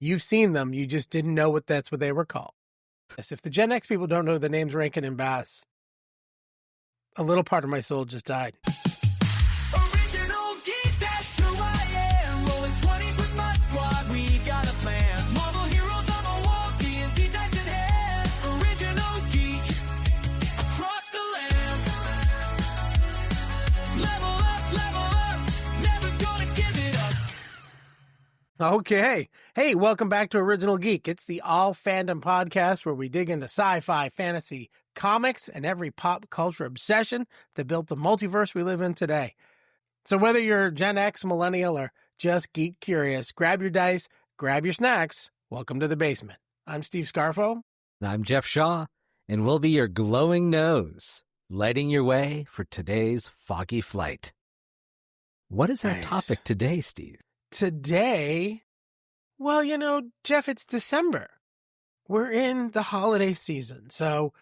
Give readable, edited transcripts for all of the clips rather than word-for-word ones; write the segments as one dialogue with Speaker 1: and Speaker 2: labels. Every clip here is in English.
Speaker 1: You've seen them. You just didn't know that's what they were called. Yes, if the Gen X people don't know the names Rankin and Bass, a little part of my soul just died.
Speaker 2: Original geek, that's who I am. Rolling 20s with my squad, we got a plan. Marvel heroes on the wall, D&D dice in hand. Original geek, across the land. Level up, never gonna give it up.
Speaker 1: Okay. Hey, welcome back to Original Geek. It's the all fandom podcast where we dig into sci-fi, fantasy, comics, and every pop culture obsession that built the multiverse we live in today. So whether you're Gen X, millennial, or just geek curious, grab your dice, grab your snacks. Welcome to the basement. I'm Steve Scarfo.
Speaker 3: And I'm Jeff Shaw, and we'll be your glowing nose, lighting your way for today's foggy flight. What is our
Speaker 1: Nice.
Speaker 3: topic today, Steve?
Speaker 1: Today, well, Jeff, it's December. We're in the holiday season. So,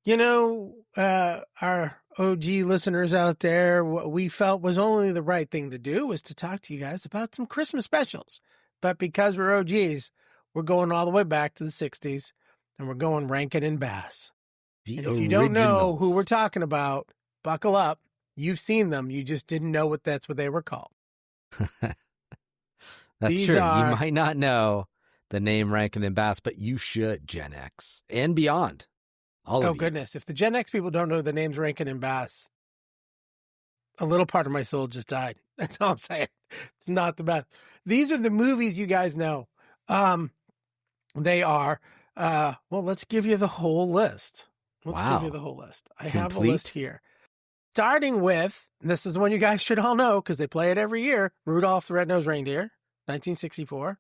Speaker 1: our OG listeners out there, what we felt was only the right thing to do was to talk to you guys about some Christmas specials. But because we're OGs, we're going all the way back to the 60s, and we're going Rankin and Bass.
Speaker 3: The
Speaker 1: And if you don't know who
Speaker 3: originals.
Speaker 1: we're talking about, buckle up. You've seen them. You just didn't know that's what they were called.
Speaker 3: That's
Speaker 1: These
Speaker 3: true.
Speaker 1: are-
Speaker 3: You might not know the name Rankin and Bass, but you should, Gen X and beyond. All
Speaker 1: Oh,
Speaker 3: of you.
Speaker 1: goodness. If the Gen X people don't know the names Rankin and Bass, a little part of my soul just died. That's all I'm saying. It's not the best. These are the movies you guys know. They are, well, let's give you the whole list. Let's give you
Speaker 3: Wow.
Speaker 1: the whole list. I have a
Speaker 3: Complete?
Speaker 1: list here. Starting with, and this is one you guys should all know because they play it every year, Rudolph the Red-Nosed Reindeer, 1964.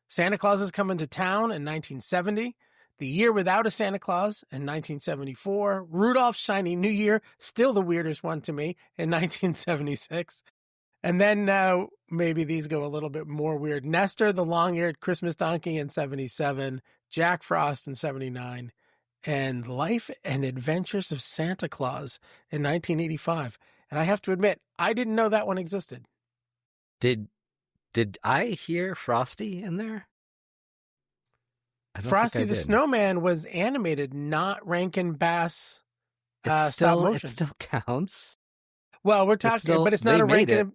Speaker 1: Santa Claus Is Comin to Town in 1970. The Year Without a Santa Claus in 1974. Rudolph's Shiny New Year, still the weirdest one to me, in 1976. And then maybe these go a little bit more weird. Nestor, the Long-Eared Christmas Donkey in 77. Jack Frost in 79. And Life and Adventures of Santa Claus in 1985. And I have to admit, I didn't know that one existed.
Speaker 3: Did I hear Frosty in there? I don't
Speaker 1: Frosty
Speaker 3: think I
Speaker 1: the
Speaker 3: did.
Speaker 1: Snowman was animated, not Rankin Bass
Speaker 3: It
Speaker 1: stop motion.
Speaker 3: It still counts.
Speaker 1: Well, we're talking,
Speaker 3: still-
Speaker 1: but it's not
Speaker 3: they
Speaker 1: a
Speaker 3: made
Speaker 1: Rankin.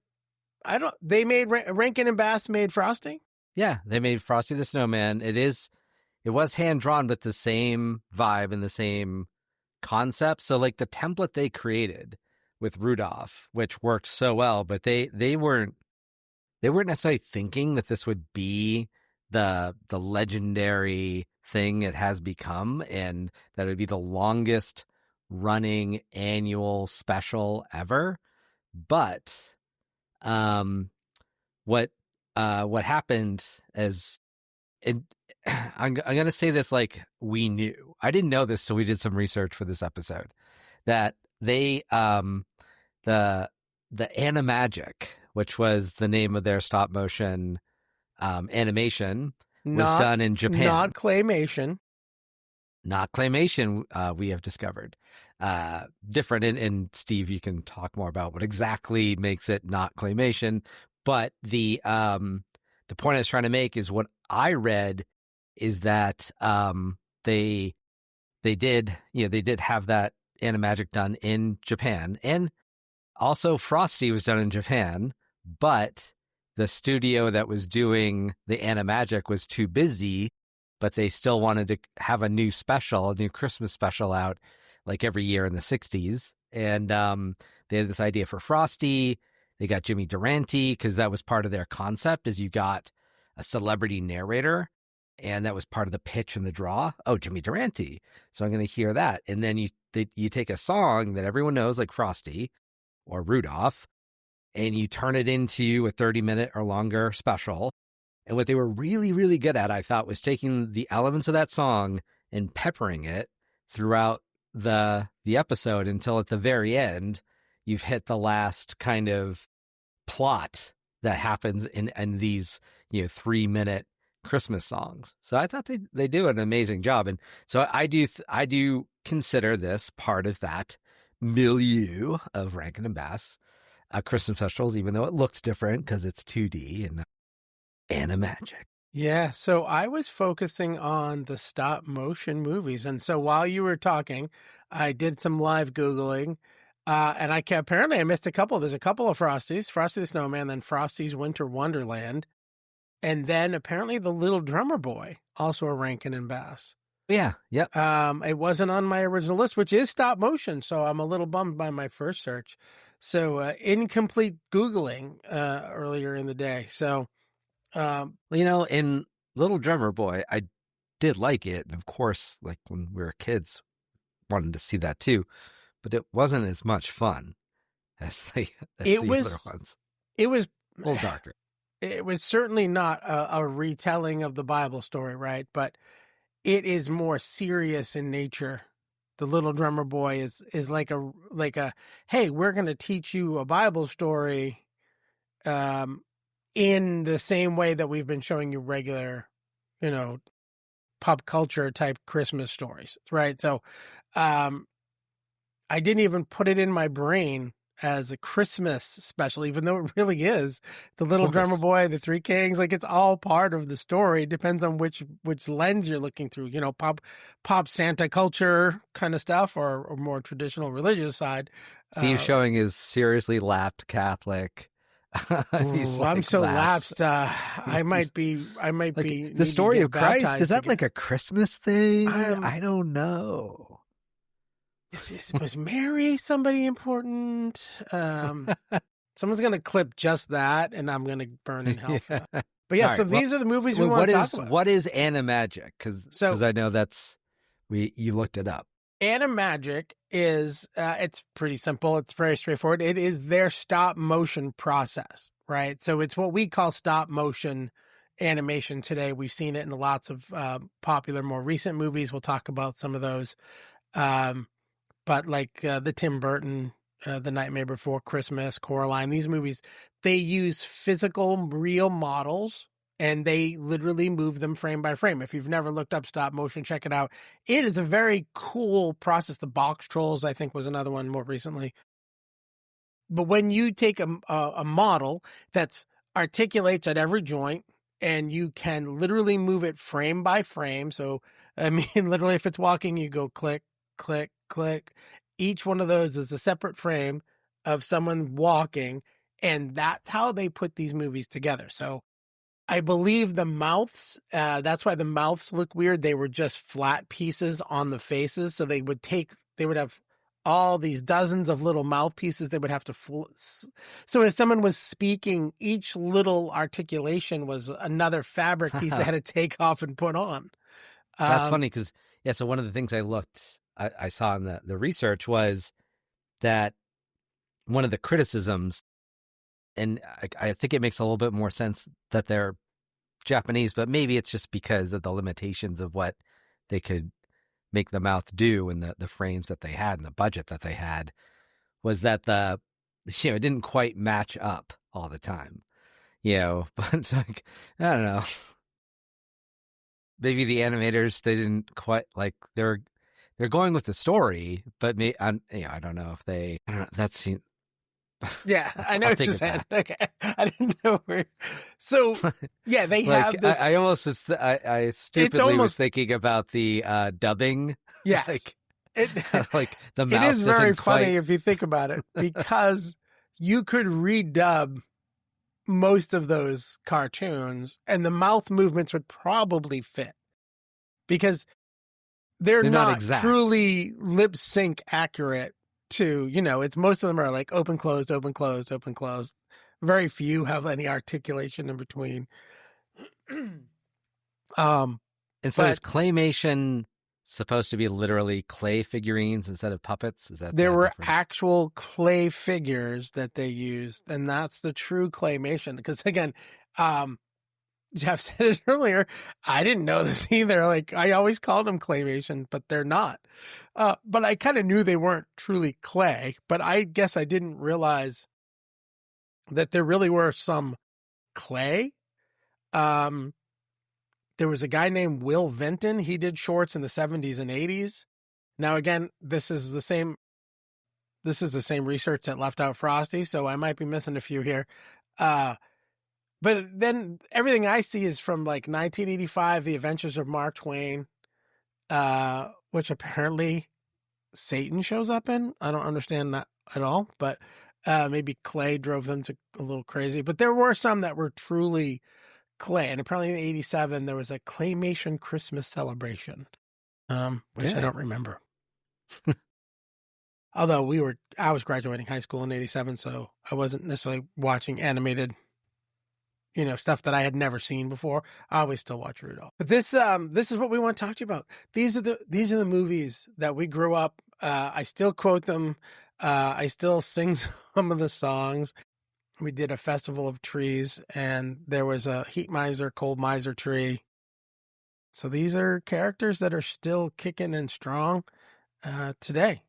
Speaker 1: They made Rankin and Bass made Frosty.
Speaker 3: Yeah, they made Frosty the Snowman. It was hand drawn, but the same vibe and the same concept. So like the template they created with Rudolph, which worked so well, but they weren't necessarily thinking that this would be the legendary thing it has become, and that it would be the longest running annual special ever. But what happened is, I'm going to say this like we knew. I didn't know this, so we did some research for this episode. That they the Animagic, which was the name of their stop motion animation, was done in Japan.
Speaker 1: Not Claymation.
Speaker 3: Not Claymation, we have discovered. Different, and Steve, you can talk more about what exactly makes it not Claymation. But the point I was trying to make is what I read is that they did have that Animagic done in Japan, and also Frosty was done in Japan, but the studio that was doing the Animagic was too busy, but they still wanted to have a new Christmas special out like every year in the 60s. And they had this idea for Frosty. They got Jimmy Durante because that was part of their concept, is you got a celebrity narrator, and that was part of the pitch and the draw. Oh, Jimmy Durante. So I'm going to hear that. And then you take a song that everyone knows, like Frosty or Rudolph, and you turn it into a 30-minute or longer special. And what they were really, really good at, I thought, was taking the elements of that song and peppering it throughout the episode until at the very end, you've hit the last kind of plot that happens in these 3-minute Christmas songs. So I thought they do an amazing job. And so I do consider this part of that milieu of Rankin and Bass Christmas specials, even though it looks different because it's 2D and Animagic.
Speaker 1: Yeah, so I was focusing on the stop motion movies. And so while you were talking, I did some live Googling. And apparently I missed a couple. There's a couple of Frosties, Frosty the Snowman, then Frosty's Winter Wonderland. And then apparently the Little Drummer Boy, also a Rankin and Bass.
Speaker 3: Yeah. Yep.
Speaker 1: It wasn't on my original list, which is stop motion. So I'm a little bummed by my first search. So incomplete Googling earlier in the day. So,
Speaker 3: Well, in Little Drummer Boy, I did like it. And of course, like when we were kids, wanted to see that too. But it wasn't as much fun as the other ones.
Speaker 1: It was
Speaker 3: A little darker.
Speaker 1: It was certainly not a retelling of the Bible story, right? But it is more serious in nature. The Little Drummer Boy is like a hey, we're going to teach you a Bible story, in the same way that we've been showing you regular, pop culture type Christmas stories, right? So, I didn't even put it in my brain as a Christmas special, even though it really is. The Little Drummer Boy, the Three Kings, like it's all part of the story. It depends on which lens you're looking through, pop Santa culture kind of stuff or more traditional religious side.
Speaker 3: Steve's showing his seriously lapped Catholic.
Speaker 1: I'm so lapsed. I might be
Speaker 3: the story of Christ. Is that like a Christmas thing? I don't know.
Speaker 1: Was Mary somebody important? Someone's going to clip just that, and I'm going to burn in hell for that. But yeah, so these are the movies we want to talk about.
Speaker 3: What is Animagic? Because I know you looked it up.
Speaker 1: Animagic is, it's pretty simple. It's very straightforward. It is their stop motion process, right? So it's what we call stop motion animation today. We've seen it in lots of popular, more recent movies. We'll talk about some of those. But like the Tim Burton, The Nightmare Before Christmas, Coraline, these movies, they use physical, real models, and they literally move them frame by frame. If you've never looked up stop motion, check it out. It is a very cool process. The Box Trolls, I think, was another one more recently. But when you take a model that articulates at every joint, and you can literally move it frame by frame. So, I mean, literally, if it's walking, you go click, click, click. Each one of those is a separate frame of someone walking, and that's how they put these movies together. So I believe the mouths, that's why the mouths look weird. They were just flat pieces on the faces. So they would have all these dozens of little mouthpieces they would have to so if someone was speaking, each little articulation was another fabric piece they had to take off and put on.
Speaker 3: That's funny because, so one of the things I saw in the research was that one of the criticisms, and I think it makes a little bit more sense that they're Japanese, but maybe it's just because of the limitations of what they could make the mouth do and the frames that they had and the budget that they had, was that it didn't quite match up all the time, but it's like, I don't know. Maybe the animators, they didn't quite they're going with the story, but I don't know if they. I don't know. That's
Speaker 1: yeah. I know what you're saying. Okay, I didn't know where. So yeah, they have this.
Speaker 3: I stupidly was thinking about the dubbing.
Speaker 1: Yes,
Speaker 3: the mouth.
Speaker 1: It is very funny if you think about it, because you could redub most of those cartoons, and the mouth movements would probably fit, because they're not truly lip sync accurate to, it's most of them are like open, closed, open, closed, open, closed. Very few have any articulation in between.
Speaker 3: And so is claymation supposed to be literally clay figurines instead of puppets? Is that
Speaker 1: there were actual clay figures that they used, and that's the true claymation. Because again, Jeff said it earlier, I didn't know this either. I always called them claymation, but they're not. But I kind of knew they weren't truly clay, but I guess I didn't realize that there really were some clay. There was a guy named Will Vinton. He did shorts in the 70s and 80s. Now, again, this is the same research that left out Frosty, so I might be missing a few here. But then everything I see is from like 1985, The Adventures of Mark Twain, which apparently Satan shows up in. I don't understand that at all, but maybe Clay drove them to a little crazy. But there were some that were truly Clay. And apparently in 87, there was a Claymation Christmas celebration, which I don't remember. Although I was graduating high school in 87, so I wasn't necessarily watching animated, stuff that I had never seen before. I always still watch Rudolph. But this is what we want to talk to you about. These are the movies that we grew up. I still quote them. I still sing some of the songs. We did a festival of trees, and there was a heat miser, cold miser tree. So these are characters that are still kicking and strong today.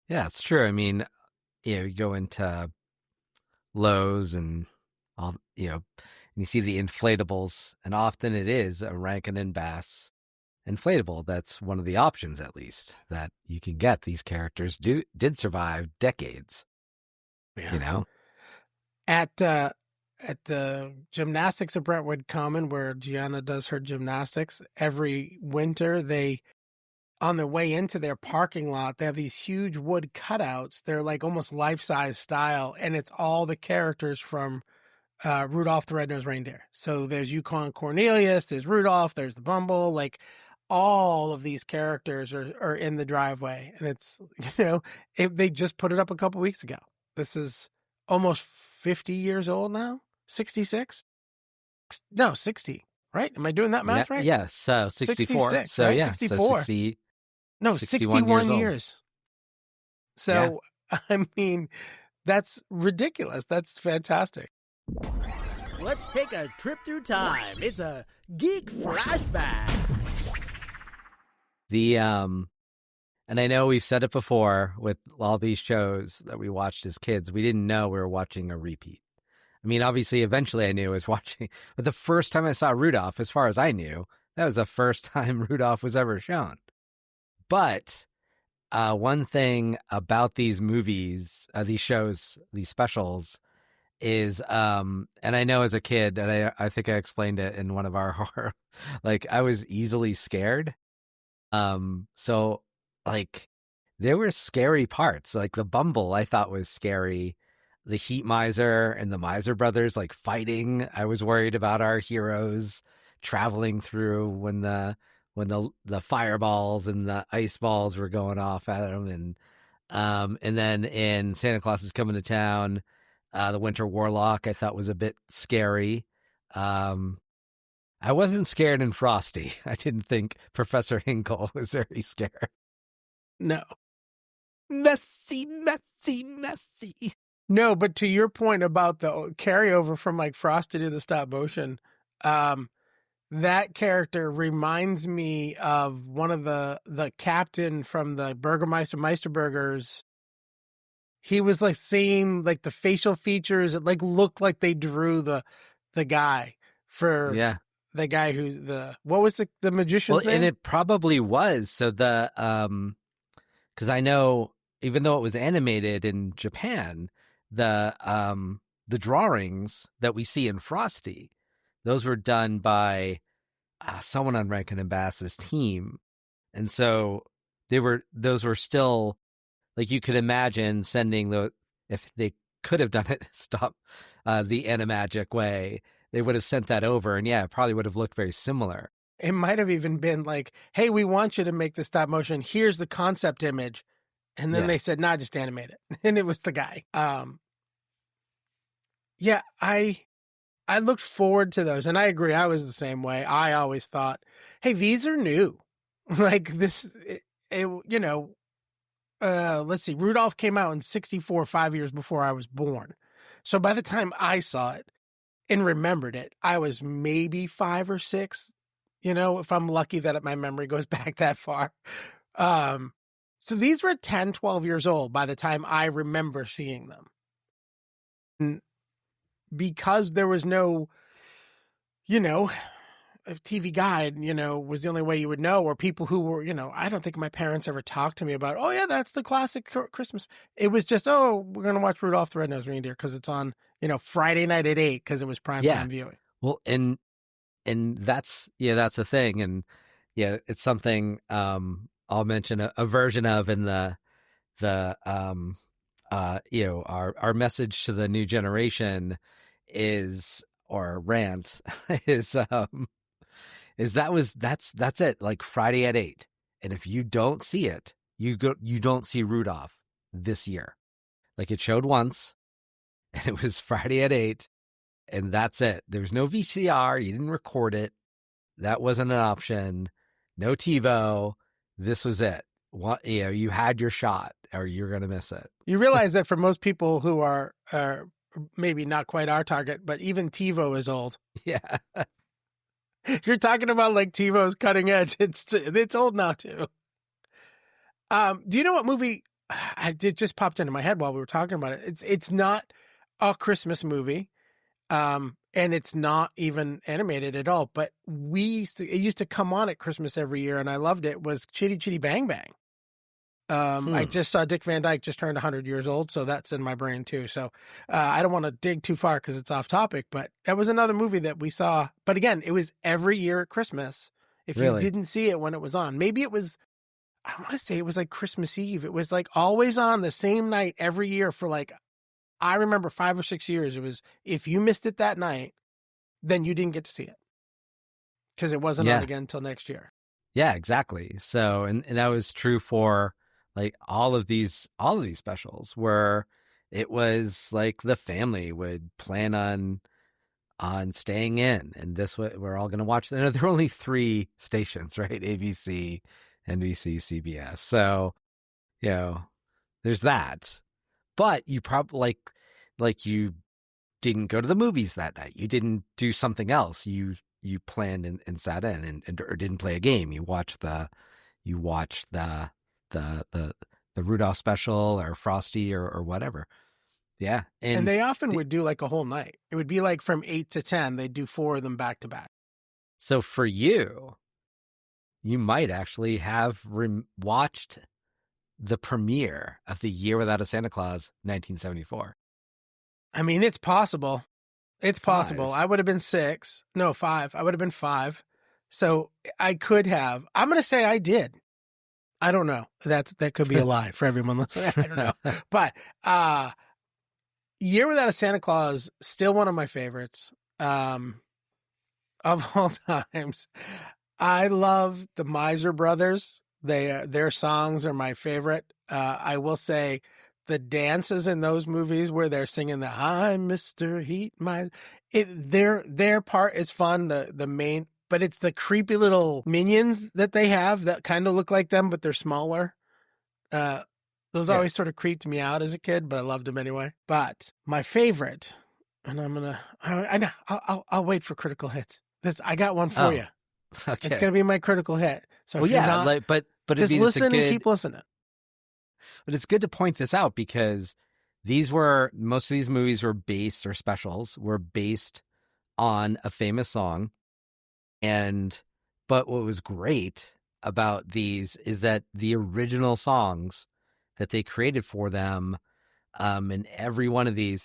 Speaker 3: Yeah, it's true. I mean, you go into Lowe's and all, and you see the inflatables, and often it is a Rankin and Bass inflatable. That's one of the options, at least, that you can get. These characters did survive decades.
Speaker 1: Yeah. At the gymnastics of Brentwood Common, where Gianna does her gymnastics, every winter on their way into their parking lot, they have these huge wood cutouts. They're like almost life-size style, and it's all the characters from Rudolph the Red-Nosed Reindeer. So there's Yukon Cornelius, there's Rudolph, there's the Bumble, like all of these characters are in the driveway. And it's, they just put it up a couple weeks ago. This is almost 50 years old now? 66? No, 60, right? Am I doing that math right?
Speaker 3: Yes, so 64.
Speaker 1: 66,
Speaker 3: so
Speaker 1: right?
Speaker 3: yeah,
Speaker 1: 64.
Speaker 3: so 60.
Speaker 1: No, 61 years. So,
Speaker 3: Yeah.
Speaker 1: I mean, that's ridiculous. That's fantastic.
Speaker 4: Let's take a trip through time. It's a Geek flashback.
Speaker 3: And I know we've said it before with all these shows that we watched as kids, we didn't know we were watching a repeat. I mean, obviously, eventually I knew I was watching, but the first time I saw Rudolph, as far as I knew, that was the first time Rudolph was ever shown. But one thing about these movies, these shows, these specials, is, and I know as a kid, and I think I explained it in one of our horror, like I was easily scared. So like there were scary parts, like the Bumble I thought was scary. The Heat Miser and the Miser brothers like fighting. I was worried about our heroes traveling through when the fireballs and the ice balls were going off at them, and then in Santa Claus Is Comin to Town, the Winter Warlock I thought was a bit scary. I wasn't scared in Frosty. I didn't think Professor Hinkle was very scary.
Speaker 1: No.
Speaker 3: Messy.
Speaker 1: No, but to your point about the carryover from like Frosty to the stop motion, that character reminds me of one of the captain from the Burgermeister Meisterburgers. He was like same, like the facial features. It like looked like they drew the guy for the guy who's what was the magician's name?
Speaker 3: And it probably was. So because I know even though it was animated in Japan, the drawings that we see in Frosty, those were done by someone on Rankin and Bass's team, and so those were still like you could imagine sending if they could have done it stop the Animagic way, they would have sent that over, and it probably would have looked very similar.
Speaker 1: It might have even been like, hey, we want you to make the stop motion. Here's the concept image. And then they said, nah, just animate it. And it was the guy. I looked forward to those. And I agree. I was the same way. I always thought, hey, these are new. Like this, let's see. Rudolph came out in 1964, 5 years before I was born. So by the time I saw it and remembered it, I was maybe 5 or 6, if I'm lucky that my memory goes back that far. So these were 10, 12 years old by the time I remember seeing them. And because there was no, a TV guide, was the only way you would know, or people who were, I don't think my parents ever talked to me about, oh yeah, that's the classic Christmas. It was just, oh, we're going to watch Rudolph the Red-Nosed Reindeer because it's on, Friday night at 8 because it was primetime viewing.
Speaker 3: Well, and that's the thing. And it's something, I'll mention a version of in our message to the new generation is, or rant is that's it, like Friday at 8. And if you don't see it, you don't see Rudolph this year. Like, it showed once and it was Friday at 8, and that's it. There's no VCR. You didn't record it. That wasn't an option. No TiVo. This was it. You had your shot, or you're going to miss it.
Speaker 1: You realize that for most people who are maybe not quite our target, but even TiVo is old.
Speaker 3: Yeah.
Speaker 1: You're talking about like TiVo's cutting edge. It's old now too. Do you know what movie it just popped into my head while we were talking about it? It's not a Christmas movie. And it's not even animated at all, but it used to come on at Christmas every year, and I loved it. Was Chitty Chitty Bang Bang. I just saw Dick Van Dyke just turned 100 years old, so that's in my brain too. So I don't want to dig too far because it's off topic, but that was another movie that we saw. But again, it was every year at Christmas. If you didn't see it when it was on, maybe it was, I want to say it was like Christmas Eve. It was like always on the same night every year for like, I remember 5 or 6 years. It was, if you missed it that night, then you didn't get to see it because it wasn't on again until next year.
Speaker 3: Yeah, exactly. So, and that was true for like all of these specials, where it was like the family would plan on staying in, and this way we're all going to watch. And there are only 3 stations, right? ABC, NBC, CBS. So, there's that. But you probably like you didn't go to the movies that night. You didn't do something else. You planned and sat in and or didn't play a game. You watched the Rudolph special or Frosty or whatever. Yeah.
Speaker 1: And they often would do like a whole night. It would be like from 8 to 10. They'd do 4 of them back to back.
Speaker 3: So for you might actually have watched the premiere of The Year Without a Santa Claus, 1974.
Speaker 1: I mean, it's possible. It's possible.
Speaker 3: 5.
Speaker 1: I would have been 6. No, 5. I would have been 5. So I could have. I'm going to say I did. I don't know. That could be a lie for everyone listening. I don't know. But Year Without a Santa Claus, still one of my favorites of all times. I love the Miser Brothers. Their songs are my favorite. I will say the dances in those movies where they're singing the "I'm Mr. Heat," their part is fun. The main, but it's the creepy little minions that they have that kind of look like them, but they're smaller. Those always sort of creeped me out as a kid, but I loved them anyway. But my favorite, and I'll wait for critical hits. I got one for you.
Speaker 3: Okay.
Speaker 1: It's gonna be my critical hit. So if you're not,
Speaker 3: but
Speaker 1: just listen and keep listening.
Speaker 3: But it's good to point this out because most of these movies were based, or specials were based on a famous song. But what was great about these is that the original songs that they created for them, in every one of these,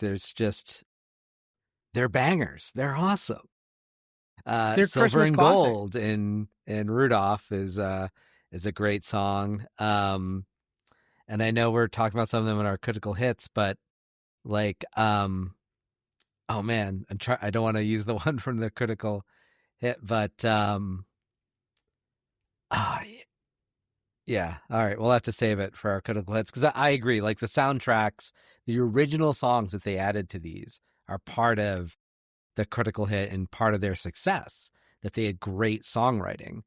Speaker 3: they're bangers. They're awesome.
Speaker 1: They're
Speaker 3: Silver
Speaker 1: Christmas
Speaker 3: and
Speaker 1: classic.
Speaker 3: Gold in Rudolph is a great song. And I know we're talking about some of them in our critical hits, but like, oh man, I don't want to use the one from the critical hit, but yeah. All right, we'll have to save it for our critical hits because I agree. Like the soundtracks, the original songs that they added to these are part of the critical hit and part of their success. That they had great songwriting,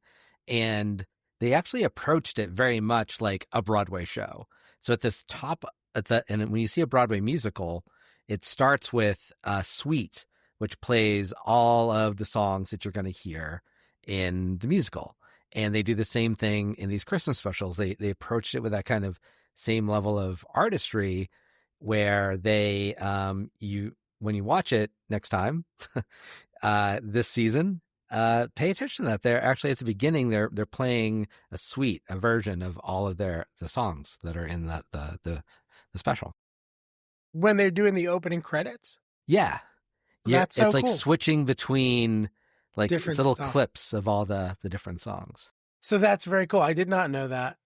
Speaker 3: and they actually approached it very much like a Broadway show. So at this top, and when you see a Broadway musical, it starts with Suite, which plays all of the songs that you're going to hear in the musical. And they do the same thing in these Christmas specials. They approached it with that kind of same level of artistry where when you watch it next time, this season, pay attention to that. They're actually at the beginning. They're playing a version of all of the songs that are in the special.
Speaker 1: When they're doing the opening credits.
Speaker 3: Yeah,
Speaker 1: That's so
Speaker 3: it's like
Speaker 1: cool.
Speaker 3: switching between like
Speaker 1: Different
Speaker 3: little
Speaker 1: stuff.
Speaker 3: clips of all the different songs.
Speaker 1: So that's very cool. I did not know that.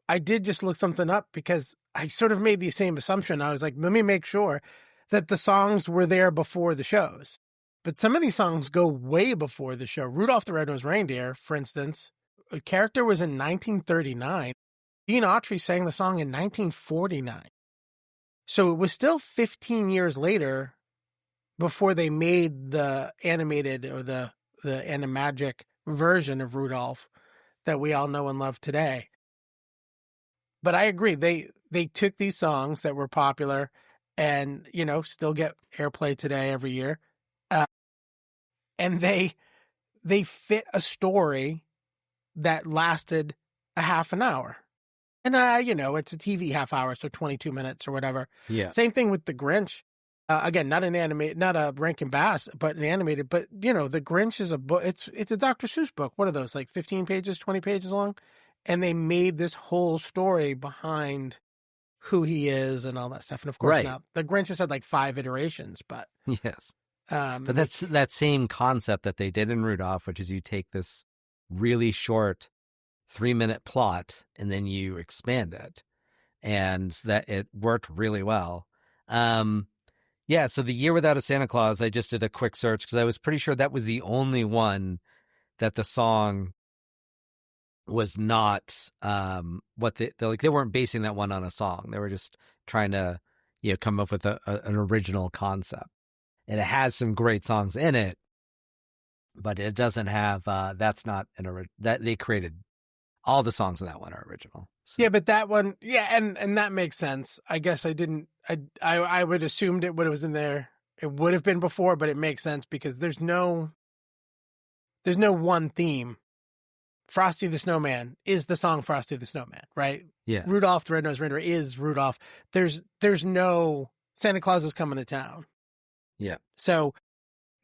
Speaker 1: I did just look something up because I sort of made the same assumption. I was like, let me make sure that the songs were there before the shows. But some of these songs go way before the show. Rudolph the Red-Nosed Reindeer, for instance, a character was in 1939. Gene Autry sang the song in 1949. So it was still 15 years later before they made the animated or the Animagic version of Rudolph that we all know and love today. But I agree. They took these songs that were popular and, still get airplay today every year. And they fit a story that lasted a half an hour. And, it's a TV half hour, so 22 minutes or whatever.
Speaker 3: Yeah.
Speaker 1: Same thing with The Grinch. Again, not a Rankin Bass, but an animated. But, The Grinch is a book. It's a Dr. Seuss book. What are those, like 15 pages, 20 pages long? And they made this whole story behind who he is and all that stuff. And, of course, now The Grinch has had like 5 iterations, but...
Speaker 3: Yes. But that's that same concept that they did in Rudolph, which is you take this really short 3-minute plot and then you expand it, and that it worked really well. Yeah. So The Year Without a Santa Claus, I just did a quick search because I was pretty sure that was the only one that the song was not they weren't basing that one on a song. They were just trying to come up with an original concept. And it has some great songs in it, but it doesn't have, that's not that they created all the songs in that one are original. So.
Speaker 1: Yeah, but that one, and that makes sense. I guess I would assumed it was in there. It would have been before, but it makes sense because there's no one theme. Frosty the Snowman is the song Frosty the Snowman, right?
Speaker 3: Yeah.
Speaker 1: Rudolph the Red-Nosed Reindeer is Rudolph. There's no Santa Claus Is Comin to Town.
Speaker 3: Yeah.
Speaker 1: So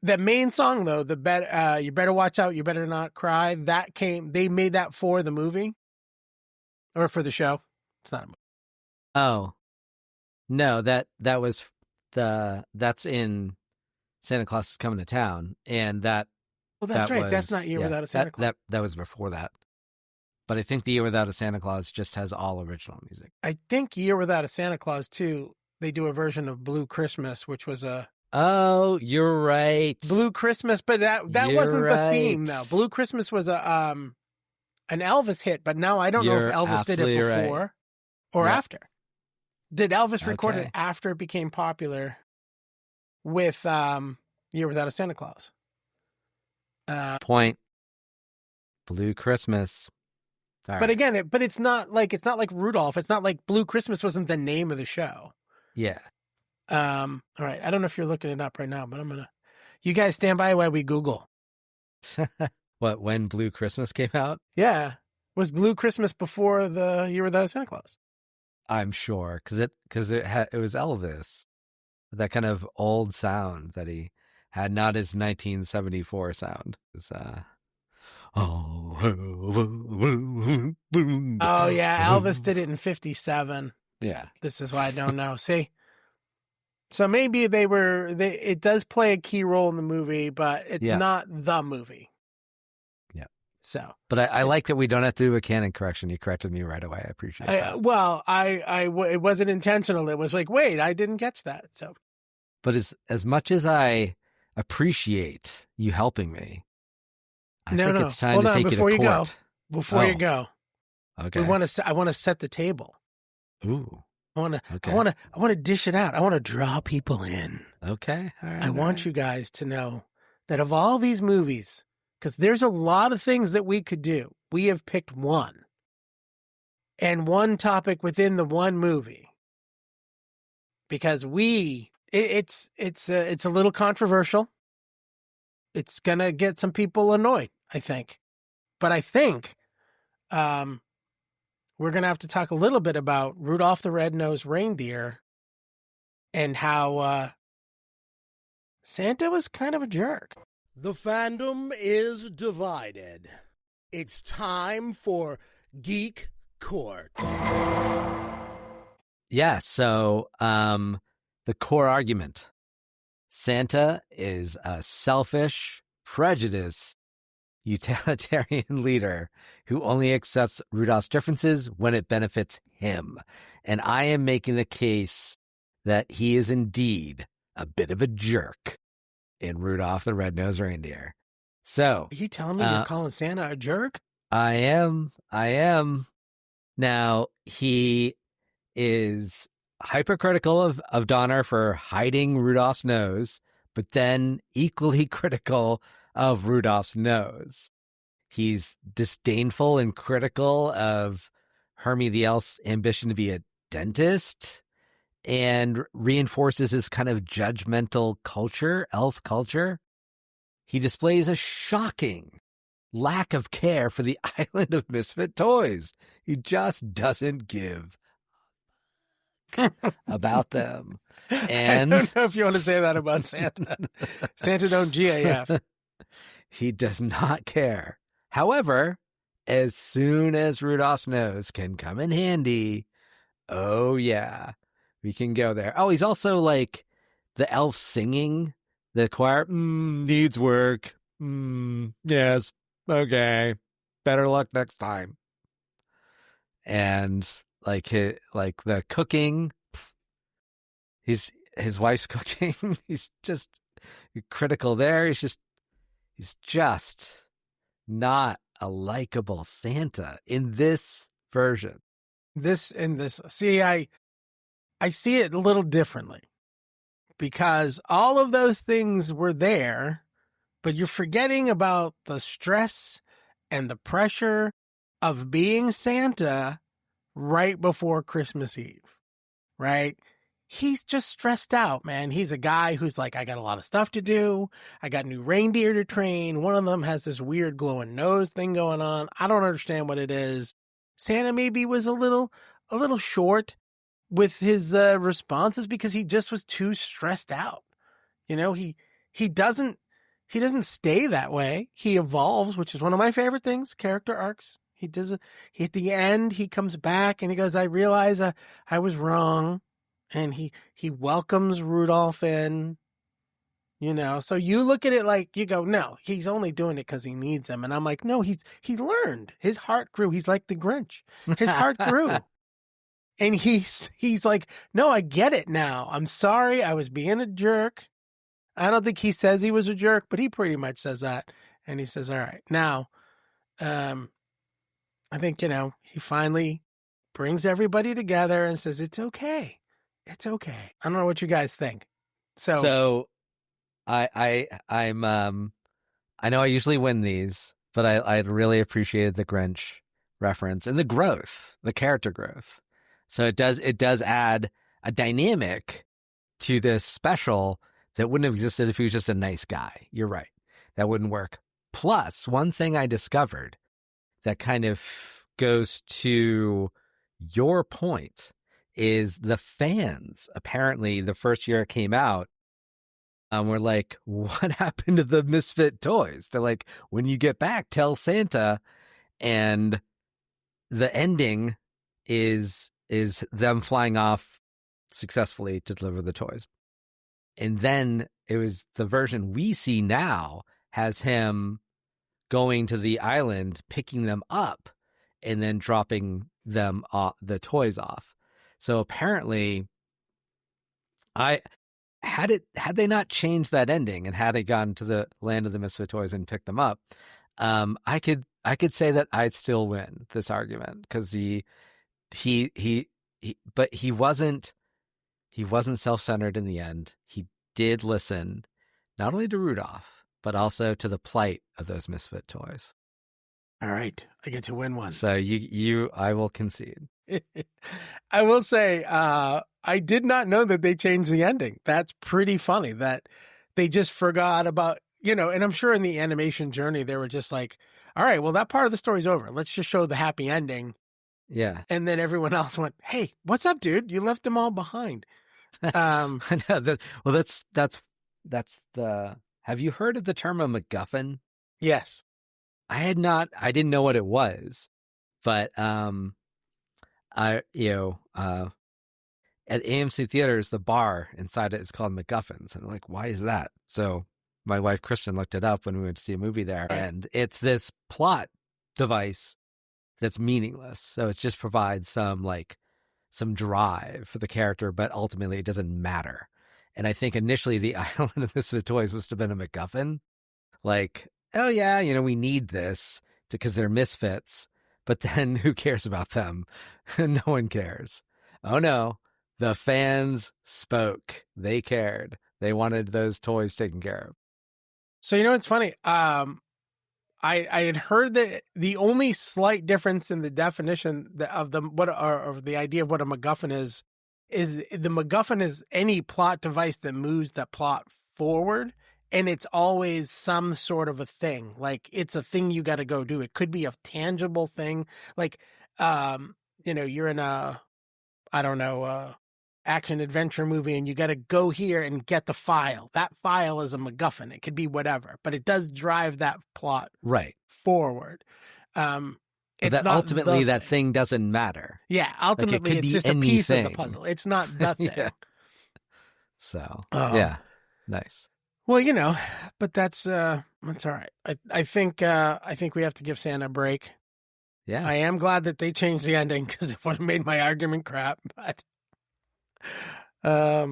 Speaker 1: the main song though, you better watch out, you better not cry. They made that for the movie or for the show. It's not a movie.
Speaker 3: Oh, no, that's in Santa Claus Is Comin to Town. And that,
Speaker 1: well, that's right. That's not Year Without a Santa Claus.
Speaker 3: That was before that. But I think The Year Without a Santa Claus just has all original music.
Speaker 1: I think Year Without a Santa Claus too, they do a version of Blue Christmas, which was a...
Speaker 3: Oh, you're right.
Speaker 1: Blue Christmas, but that wasn't the theme though. Blue Christmas was an Elvis hit, but now I don't know if Elvis did it before or after. Did Elvis record it after it became popular with Year Without a Santa Claus?
Speaker 3: Point. Blue Christmas. Sorry.
Speaker 1: But again, it's not like Rudolph. It's not like Blue Christmas wasn't the name of the show.
Speaker 3: Yeah.
Speaker 1: All right. I don't know if you're looking it up right now, but you guys stand by while we Google.
Speaker 3: What, when Blue Christmas came out?
Speaker 1: Yeah. Was Blue Christmas before the Year Without a Santa Claus?
Speaker 3: I'm sure. Cause it was Elvis. That kind of old sound that he had, not his 1974 sound. It's, oh
Speaker 1: yeah. Elvis did it in 57.
Speaker 3: Yeah.
Speaker 1: This is why I don't know. See? So maybe it does play a key role in the movie, but it's not the movie.
Speaker 3: Yeah.
Speaker 1: So.
Speaker 3: But I like that we don't have to do a canon correction. You corrected me right away. I appreciate that.
Speaker 1: Well, it wasn't intentional. It was like, wait, I didn't catch that. So.
Speaker 3: But as much as I appreciate you helping me, I think it's time to take you to court.
Speaker 1: Before you go.
Speaker 3: Okay.
Speaker 1: I want to set the table.
Speaker 3: Ooh.
Speaker 1: I want to dish it out. I want to draw people in.
Speaker 3: Okay. All right.
Speaker 1: I want you guys to know that of all these movies, because there's a lot of things that we could do, we have picked one. And one topic within the one movie. Because it's a little controversial. It's going to get some people annoyed, I think. But I think we're going to have to talk a little bit about Rudolph the Red-Nosed Reindeer and how Santa was kind of a jerk.
Speaker 4: The fandom is divided. It's time for Geek Court.
Speaker 3: Yeah, so the core argument. Santa is a selfish, prejudiced, utilitarian leader who only accepts Rudolph's differences when it benefits him. And I am making the case that he is indeed a bit of a jerk in Rudolph the Red-Nosed Reindeer. So,
Speaker 1: Are you telling me you're calling Santa a jerk?
Speaker 3: I am. Now, he is hypercritical of Donner for hiding Rudolph's nose, but then equally critical of Rudolph's nose. He's disdainful and critical of Hermie the Elf's ambition to be a dentist, and reinforces his kind of judgmental culture, elf culture. He displays a shocking lack of care for the island of misfit toys. He just doesn't give about them. And
Speaker 1: I don't know if you want to say that about Santa. Santa don't GAF.
Speaker 3: He does not care. However, as soon as Rudolph's nose can come in handy, oh yeah, we can go there. Oh, he's also like the elf singing. The choir needs work. Yes, okay. Better luck next time. And like the cooking, his wife's cooking. He's just critical there. He's just not a likable Santa in this version.
Speaker 1: See, I see it a little differently, because all of those things were there, but you're forgetting about the stress and the pressure of being Santa right before Christmas Eve, right? He's just stressed out, man. He's a guy who's like, I got a lot of stuff to do. I got new reindeer to train. One of them has this weird glowing nose thing going on. I don't understand what it is. Santa maybe was a little short with his responses because he just was too stressed out. You know, he doesn't stay that way. He evolves, which is one of my favorite things, character arcs. At the end, he comes back and he goes, I realize I was wrong. And he welcomes Rudolph in, you know. So you look at it like, you go, no, he's only doing it because he needs him. And I'm like, no, he learned. His heart grew. He's like the Grinch. His heart grew. And he's like, no, I get it now. I'm sorry. I was being a jerk. I don't think he says he was a jerk, but he pretty much says that. And he says, all right, now, I think, you know, he finally brings everybody together and says, it's okay. It's okay. I don't know what you guys think. So I'm I know I usually win these, but I really appreciated the Grinch reference and the growth, the character growth. So it does add a dynamic to this special that wouldn't have existed if he was just a nice guy. You're right. That wouldn't work. Plus, one thing I discovered that kind of goes to your point is the fans, apparently the first year it came out, were like, what happened to the misfit toys? They're like, when you get back, tell Santa. And the ending is them flying off successfully to deliver the toys. And then it was the version we see now has him going to the island, picking them up, and then dropping them the toys off. So apparently, had they not changed that ending and had it gone to the land of the misfit toys and picked them up, I could say that I'd still win this argument, because but he wasn't self-centered in the end. He did listen not only to Rudolph, but also to the plight of those misfit toys. all right, I get to win one.
Speaker 3: So I will concede.
Speaker 1: I will say, I did not know that they changed the ending. That's pretty funny that they just forgot about, you know, and I'm sure in the animation journey, they were just like, all right, well, that part of the story's over. Let's just show the happy ending.
Speaker 3: Yeah.
Speaker 1: And then everyone else went, hey, what's up, dude? You left them all behind.
Speaker 3: I know that. Well, that's the Have you heard of the term a MacGuffin?
Speaker 1: Yes.
Speaker 3: I didn't know what it was, but at AMC Theaters, the bar inside it is called MacGuffins. And I'm like, why is that? So my wife, Kristen, looked it up when we went to see a movie there. And it's this plot device that's meaningless. So it just provides some drive for the character, but ultimately it doesn't matter. And I think initially the Island of Misfit Toys must have been a MacGuffin. Like, oh yeah, we need this because they're misfits. But then who cares about them? No one cares. Oh no. The fans spoke. They cared. They wanted those toys taken care of.
Speaker 1: So it's funny. I had heard that the only slight difference in the definition of the idea of what a MacGuffin is the MacGuffin is any plot device that moves the plot forward, and it's always some sort of a thing. Like it's a thing you got to go do. It could be a tangible thing, like you're in a action adventure movie and you got to go here and get the file. That file is a MacGuffin. It could be whatever, but it does drive that plot forward.
Speaker 3: But that ultimately that thing doesn't matter.
Speaker 1: Yeah, ultimately it's just anything. A piece of the puzzle. It's not the thing.
Speaker 3: Yeah. So yeah, nice.
Speaker 1: Well, but that's all right. I think we have to give Santa a break.
Speaker 3: Yeah,
Speaker 1: I am glad that they changed the ending because it would have made my argument crap. But yeah,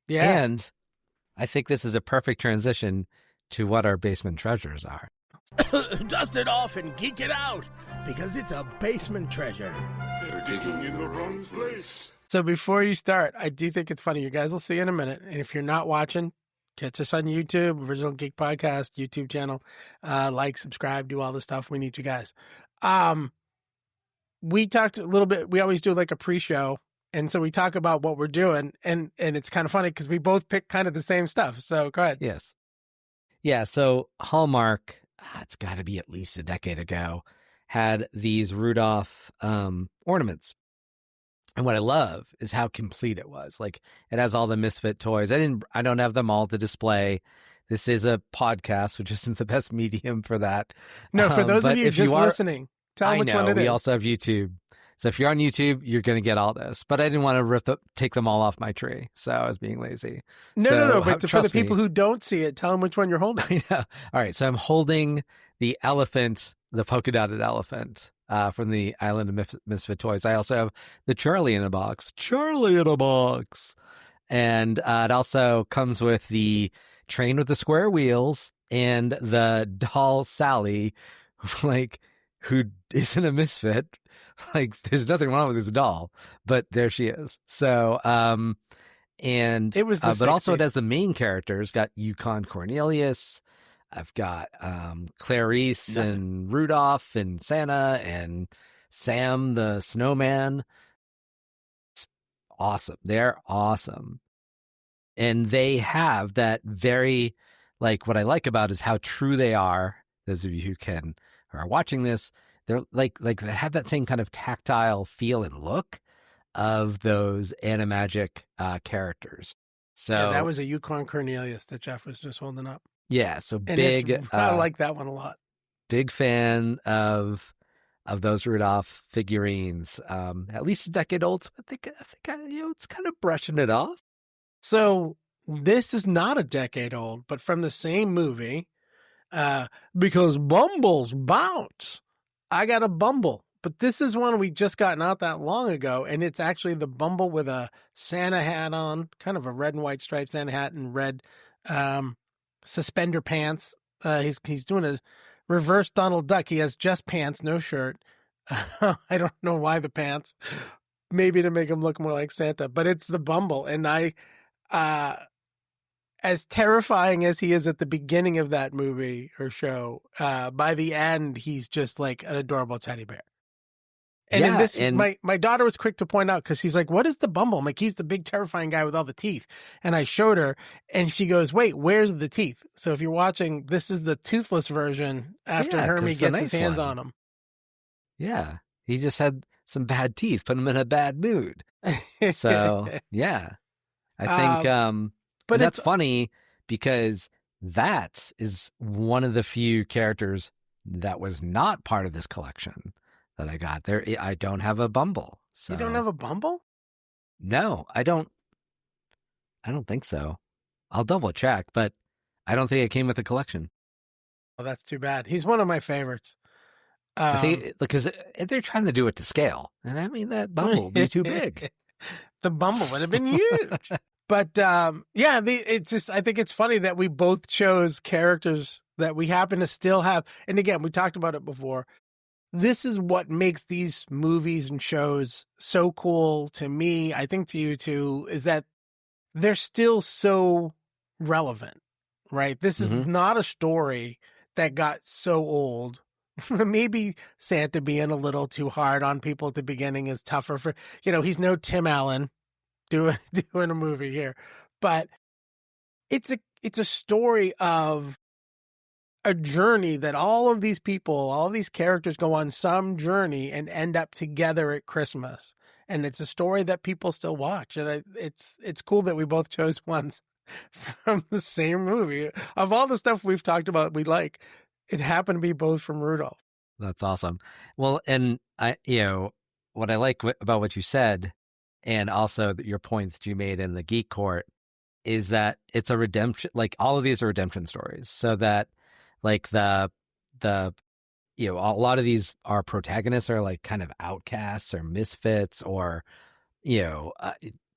Speaker 3: and I think this is a perfect transition to what our basement treasures are.
Speaker 4: Dust it off and geek it out, because it's a basement treasure.
Speaker 5: They're digging in the wrong place.
Speaker 1: So before you start, I do think it's funny. You guys will see in a minute. And if you're not watching, catch us on YouTube, Original Geek Podcast, YouTube channel. Subscribe, do all the stuff. We need you guys. We talked a little bit. We always do like a pre-show. And so we talk about what we're doing. And it's kind of funny because we both pick kind of the same stuff. So go ahead.
Speaker 3: Yes. Yeah. So Hallmark, it's got to be at least a decade ago, had these Rudolph ornaments. And what I love is how complete it was. Like it has all the misfit toys. I don't have them all to display. This is a podcast, which isn't the best medium for that.
Speaker 1: No, for those of you just listening, tell them which one it is.
Speaker 3: We also have YouTube. So if you're on YouTube, you're going to get all this. But I didn't want to take them all off my tree. So I was being lazy.
Speaker 1: No. But for the people who don't see it, tell them which one you're holding.
Speaker 3: I know. All right. So I'm holding the elephant, the polka dotted elephant from the Island of Misfit Toys. I also have the Charlie in a box. And it also comes with the train with the square wheels and the doll Sally, who isn't a misfit. Like there's nothing wrong with this doll, but there she is. So, and
Speaker 1: it was,
Speaker 3: but also it has the main characters. Got Yukon Cornelius. I've got Clarice and Rudolph and Santa and Sam the Snowman. It's awesome. They're awesome. And they have that very, what I like about is how true they are. Those of you who are watching this, they're like they have that same kind of tactile feel and look of those Animagic characters. So
Speaker 1: yeah, that was a Yukon Cornelius that Jeff was just holding up.
Speaker 3: Yeah, so
Speaker 1: And
Speaker 3: big.
Speaker 1: I like that one a lot.
Speaker 3: Big fan of those Rudolph figurines. At least a decade old. So I think it's kind of brushing it off.
Speaker 1: So this is not a decade old, but from the same movie, because Bumbles bounce. I got a Bumble, but this is one we just got not that long ago, and it's actually the Bumble with a Santa hat on, kind of a red and white striped Santa hat and red suspender pants. He's doing a reverse Donald Duck. He has just pants, no shirt. I don't know why the pants. Maybe to make him look more like Santa, but it's the Bumble, and as terrifying as he is at the beginning of that movie or show, by the end, he's just like an adorable teddy bear. And in this, my daughter was quick to point out, because she's like, what is the Bumble? I'm like, he's the big terrifying guy with all the teeth. And I showed her, and she goes, wait, where's the teeth? So if you're watching, this is the toothless version after Hermie gets his hands on him.
Speaker 3: Yeah. He just had some bad teeth, put him in a bad mood. So, yeah. I think... But that's funny because that is one of the few characters that was not part of this collection that I got. There, I don't have a Bumble. So.
Speaker 1: You don't have a Bumble?
Speaker 3: No, I don't think so. I'll double check, but I don't think it came with the collection.
Speaker 1: Oh, that's too bad. He's one of my favorites.
Speaker 3: I think because they're trying to do it to scale, and I mean that Bumble would be too big.
Speaker 1: The Bumble would have been huge. But it's just, I think it's funny that we both chose characters that we happen to still have. And again, we talked about it before. This is what makes these movies and shows so cool to me, I think to you too, is that they're still so relevant, right? This is not a story that got so old. Maybe Santa being a little too hard on people at the beginning is tougher for, he's no Tim Allen doing a movie here, but it's a story of a journey that all of these people, all of these characters go on some journey and end up together at Christmas. And it's a story that people still watch. And it's cool that we both chose ones from the same movie. Of all the stuff we've talked about we like, it happened to be both from Rudolph.
Speaker 3: That's awesome. Well, and what I like about what you said, and also your point that you made in the Geek Court, is that it's a redemption. Like all of these are redemption stories. So that, like a lot of these, our protagonists are like kind of outcasts or misfits, or they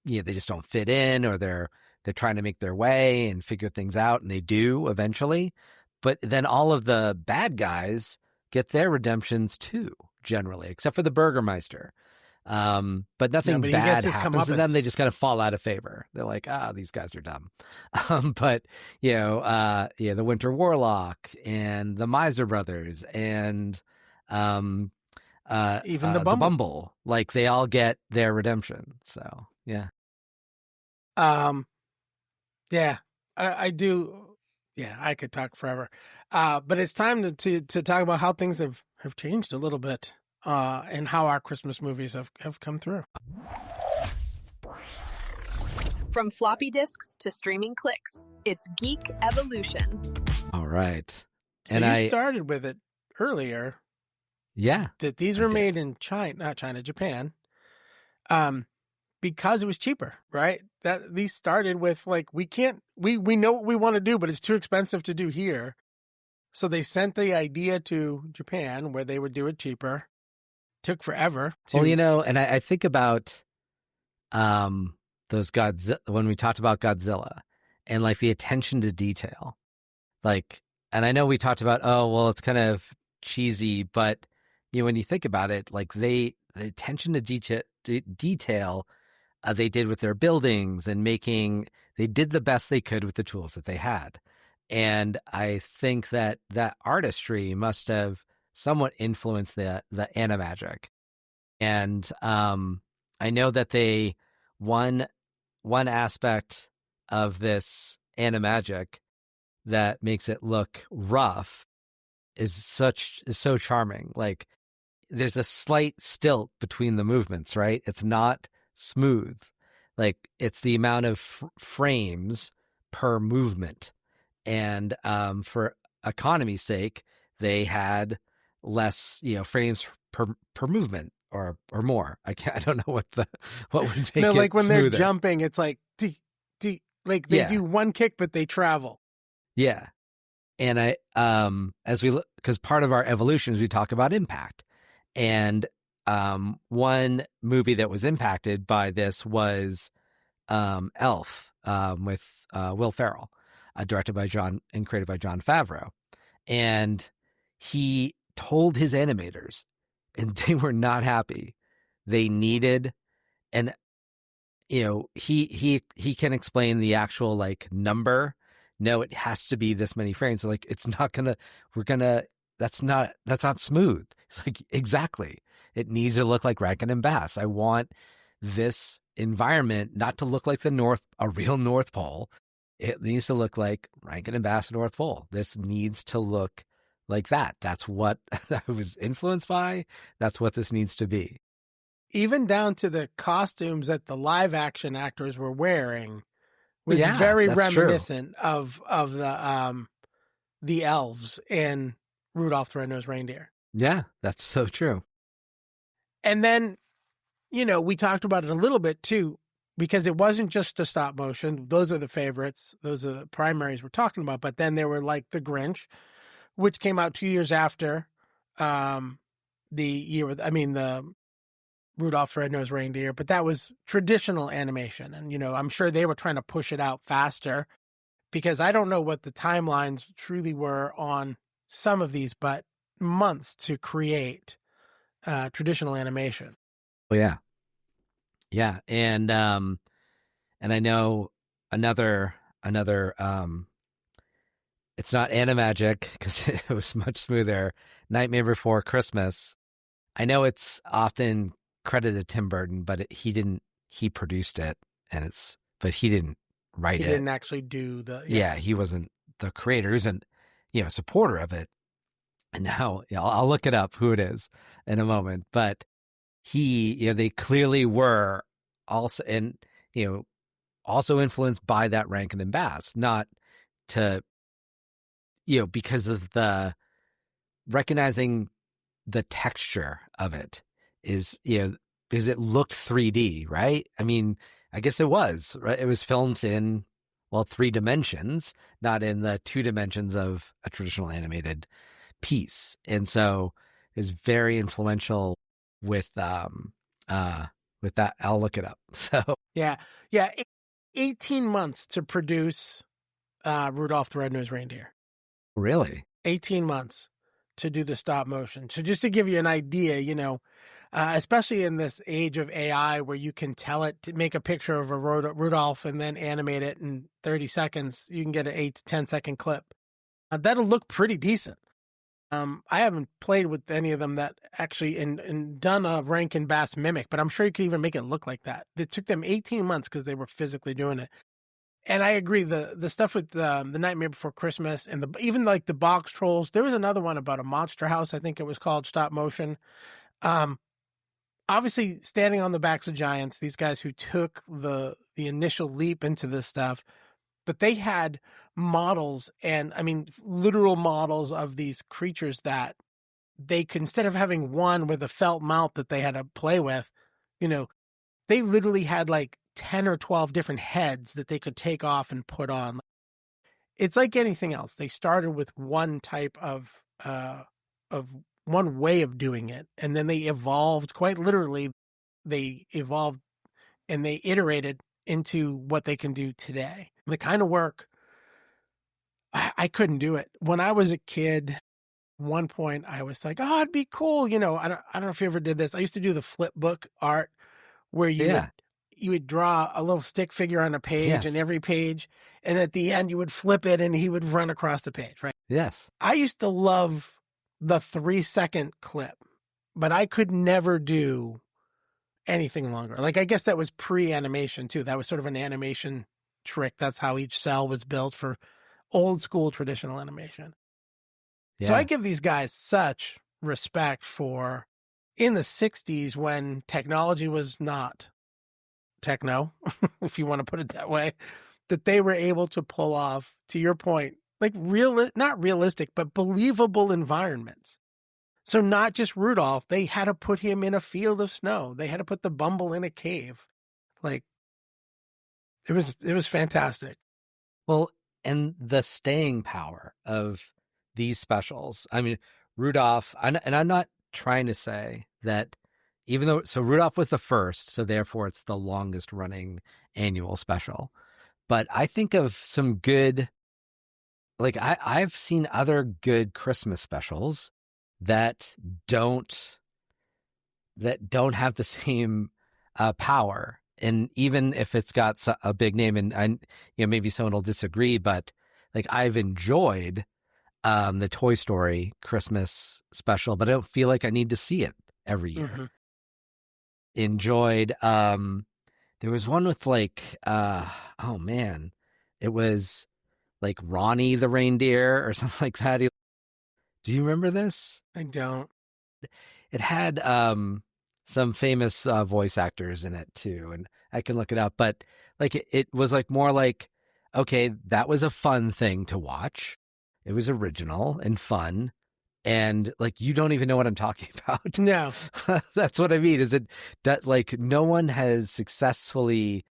Speaker 3: just don't fit in, or they're trying to make their way and figure things out, and they do eventually. But then all of the bad guys get their redemptions too, generally, except for the Burgermeister. But nothing bad happens to them. They just kind of fall out of favor. They're like, these guys are dumb. But the Winter Warlock and the Miser Brothers and
Speaker 1: even the
Speaker 3: Bumble, like they all get their redemption. So yeah.
Speaker 1: I do. Yeah, I could talk forever. But it's time to talk about how things have changed a little bit. And how our Christmas movies have come through.
Speaker 6: From floppy disks to streaming clicks, it's Geek Evolution.
Speaker 3: All right.
Speaker 1: So and you started with it earlier.
Speaker 3: Yeah.
Speaker 1: That these were made in Japan. Because it was cheaper, right? That these started with like, we know what we want to do, but it's too expensive to do here. So they sent the idea to Japan where they would do it cheaper. Took forever.
Speaker 3: Well, and I think about those when we talked about Godzilla and like the attention to detail. Like, and I know we talked about, it's kind of cheesy, but when you think about it, like the attention to detail they did with their buildings and they did the best they could with the tools that they had. And I think that artistry must have somewhat influenced the Animagic. And I know that one aspect of this Animagic that makes it look rough is so charming. Like there's a slight stilt between the movements, right? It's not smooth. Like it's the amount of frames per movement. And for economy's sake, they had less, frames per movement or more. I don't know what would make it
Speaker 1: like when
Speaker 3: smoother.
Speaker 1: They're jumping, it's like like they do one kick, but they travel.
Speaker 3: Yeah. And as we look, because part of our evolution is we talk about impact, and one movie that was impacted by this was Elf with Will Ferrell, directed by John and created by Jon Favreau, and he told his animators, and they were not happy. They needed, and he can explain the actual like number. No, it has to be this many frames. Like it's not gonna. That's not smooth. It's like exactly. It needs to look like Rankin Bass. I want this environment not to look like a real North Pole. It needs to look like Rankin Bass North Pole. This needs to look like that. That's what I was influenced by. That's what this needs to be.
Speaker 1: Even down to the costumes that the live action actors were wearing was
Speaker 3: Yeah,
Speaker 1: very
Speaker 3: that's true.
Speaker 1: reminiscent of the elves in Rudolph the Red-Nosed Reindeer.
Speaker 3: Yeah, that's so true.
Speaker 1: And then, we talked about it a little bit too, because it wasn't just the stop motion. Those are the favorites. Those are the primaries we're talking about. But then there were like The Grinch, which came out 2 years after the Rudolph the Red-Nosed Reindeer. But that was traditional animation. And, I'm sure they were trying to push it out faster, because I don't know what the timelines truly were on some of these, but months to create traditional animation.
Speaker 3: Oh, yeah. Yeah. And I know another it's not Animagic because it was much smoother. Nightmare Before Christmas. I know it's often credited Tim Burton, but he produced it, but he didn't write it.
Speaker 1: He didn't actually do
Speaker 3: Yeah, he wasn't the creator. He was a supporter of it. And now I'll look it up who it is in a moment. But they clearly were also, and also influenced by that Rankin and Bass, not to, because of the recognizing the texture of it is, because it looked 3D, right? I mean, I guess it was, right? It was filmed in, 3 dimensions, not in the 2 dimensions of a traditional animated piece. And so it's very influential with that. I'll look it up. So
Speaker 1: yeah. 18 months to produce Rudolph the Red-Nosed Reindeer.
Speaker 3: Really?
Speaker 1: 18 months to do the stop motion. So just to give you an idea, especially in this age of AI where you can tell it to make a picture of a Rudolph and then animate it in 30 seconds, you can get an 8 to 10 second clip. That'll look pretty decent. I haven't played with any of them that actually and done a Rankin Bass mimic, but I'm sure you could even make it look like that. It took them 18 months because they were physically doing it. And I agree, the stuff with the Nightmare Before Christmas and even like the box trolls. There was another one about a monster house, I think it was called, stop motion. Obviously, standing on the backs of giants, these guys who took the initial leap into this stuff, but they had models and, literal models of these creatures that they could, instead of having one with a felt mouth that they had to play with, they literally had like 10 or 12 different heads that they could take off and put on. It's like anything else. They started with one type of one way of doing it, and then they evolved, quite literally, they evolved and they iterated into what they can do today. The kind of work, I couldn't do it. When I was a kid, one point I was like, oh, it'd be cool. I don't know if you ever did this. I used to do the flip book art where you would draw a little stick figure on a page, and every page, and at the end you would flip it and he would run across the page, right?
Speaker 3: Yes.
Speaker 1: I used to love the 3-second clip, but I could never do anything longer. Like, I guess that was pre-animation too. That was sort of an animation trick. That's how each cell was built for old school traditional animation. Yeah. So I give these guys such respect for, in the 60s when technology was not techno, if you want to put it that way, that they were able to pull off, to your point, like not realistic, but believable environments. So not just Rudolph, they had to put him in a field of snow. They had to put the Bumble in a cave. Like, it was fantastic.
Speaker 3: Well, and the staying power of these specials. Rudolph, and I'm not trying to say that Rudolph was the first, so therefore it's the longest running annual special. But I think of some good, like I've seen other good Christmas specials that don't have the same power. And even if it's got a big name, and maybe someone will disagree, but like I've enjoyed the Toy Story Christmas special, but I don't feel like I need to see it every year. Mm-hmm. Enjoyed. There was one with like, oh man, it was like Ronnie the Reindeer or something like that. Do you remember this?
Speaker 1: I don't.
Speaker 3: It had some famous voice actors in it too, and I can look it up. But like it was like more like okay, that was a fun thing to watch. It was original and fun. And like, you don't even know what I'm talking about.
Speaker 1: No.
Speaker 3: That's what I mean. Is it that like no one has successfully